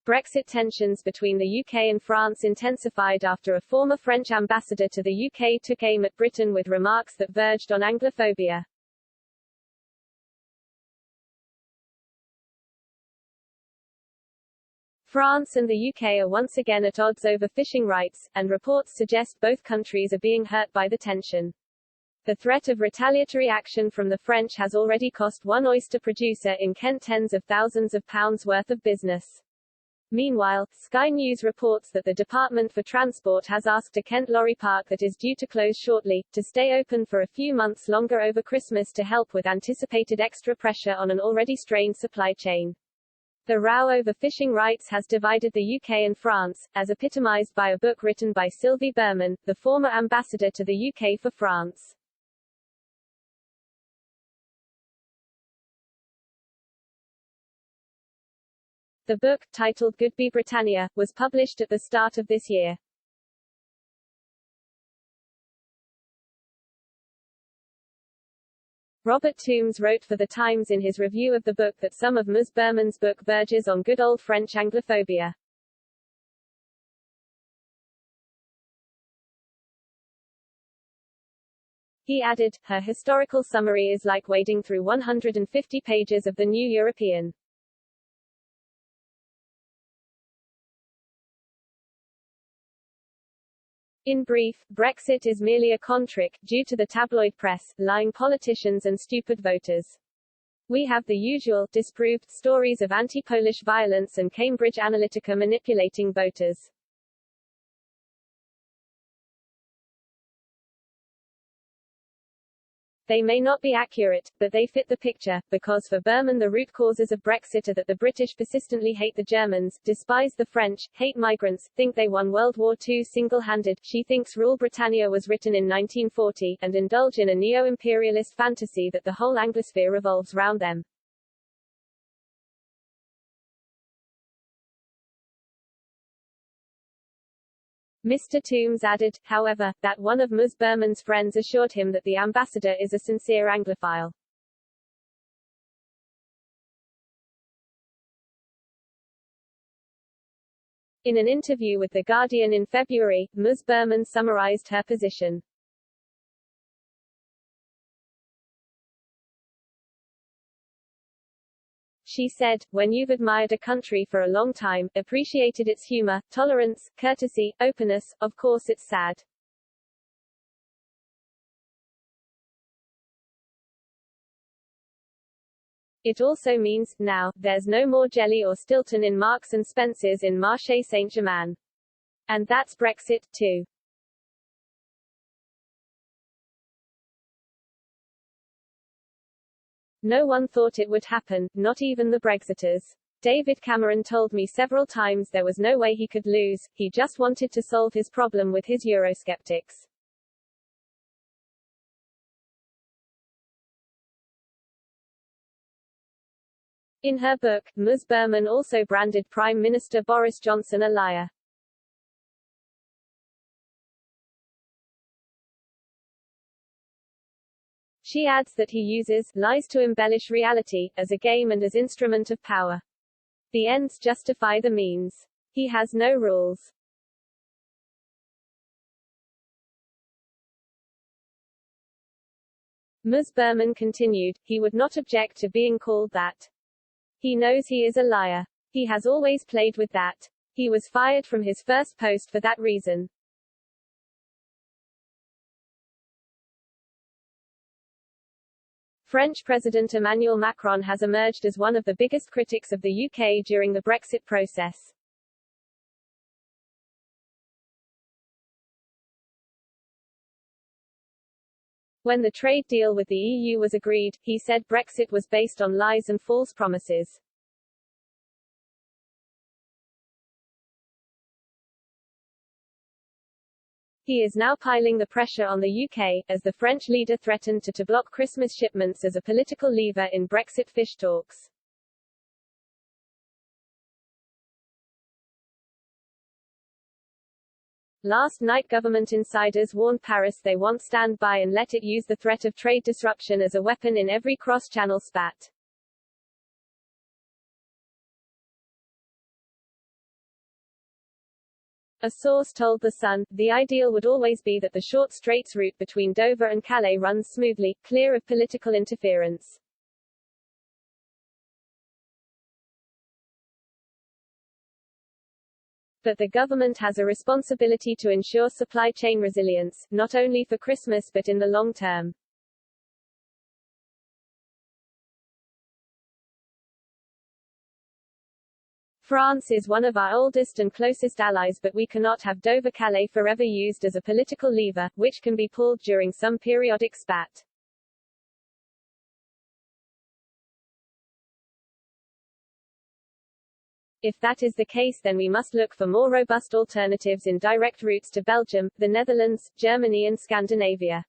Brexit tensions between the UK and France intensified after a former French ambassador to the UK took aim at Britain with remarks that verged on Anglophobia. France and the UK are once again at odds over fishing rights, and reports suggest both countries are being hurt by the tension. The threat of retaliatory action from the French has already cost one oyster producer in Kent tens of thousands of pounds worth of business. Meanwhile, Sky News reports that the Department for Transport has asked a Kent lorry park that is due to close shortly, to stay open for a few months longer over Christmas to help with anticipated extra pressure on an already strained supply chain. The row over fishing rights has divided the UK and France, as epitomized by a book written by Sylvie Berman, the former ambassador to the UK for France. The book, titled Goodbye Britannia, was published at the start of this year. Robert Toombs wrote for The Times in his review of the book that some of Ms. Berman's book verges on good old French Anglophobia. He added, her historical summary is like wading through 150 pages of the New European. In brief, Brexit is merely a con trick, due to the tabloid press, lying politicians and stupid voters. We have the usual, disproved, stories of anti-Polish violence and Cambridge Analytica manipulating voters. They may not be accurate, but they fit the picture, because for Berman the root causes of Brexit are that the British persistently hate the Germans, despise the French, hate migrants, think they won World War II single-handed, she thinks Rule Britannia was written in 1940, and indulge in a neo-imperialist fantasy that the whole Anglosphere revolves round them. Mr. Toombs added, however, that one of Ms. Berman's friends assured him that the ambassador is a sincere Anglophile. In an interview with The Guardian in February, Ms. Berman summarized her position. She said, when you've admired a country for a long time, appreciated its humor, tolerance, courtesy, openness, of course it's sad. It also means, now, there's no more jelly or Stilton in Marks and Spencer's in Marché Saint-Germain. And that's Brexit, too. No one thought it would happen, not even the Brexiters. David Cameron told me several times there was no way he could lose, he just wanted to solve his problem with his Eurosceptics. In her book, Ms. Berman also branded Prime Minister Boris Johnson a liar. She adds that he uses lies to embellish reality, as a game and as instrument of power. The ends justify the means. He has no rules. Ms. Berman continued, he would not object to being called that. He knows he is a liar. He has always played with that. He was fired from his first post for that reason. French President Emmanuel Macron has emerged as one of the biggest critics of the UK during the Brexit process. When the trade deal with the EU was agreed, he said Brexit was based on lies and false promises. He is now piling the pressure on the UK, as the French leader threatened to block Christmas shipments as a political lever in Brexit fish talks. Last night government insiders warned Paris they won't stand by and let it use the threat of trade disruption as a weapon in every cross-channel spat. A source told The Sun, the ideal would always be that the short straits route between Dover and Calais runs smoothly, clear of political interference. But the government has a responsibility to ensure supply chain resilience, not only for Christmas but in the long term. France is one of our oldest and closest allies, but we cannot have Dover-Calais forever used as a political lever, which can be pulled during some periodic spat. If that is the case, then we must look for more robust alternatives in direct routes to Belgium, the Netherlands, Germany and Scandinavia.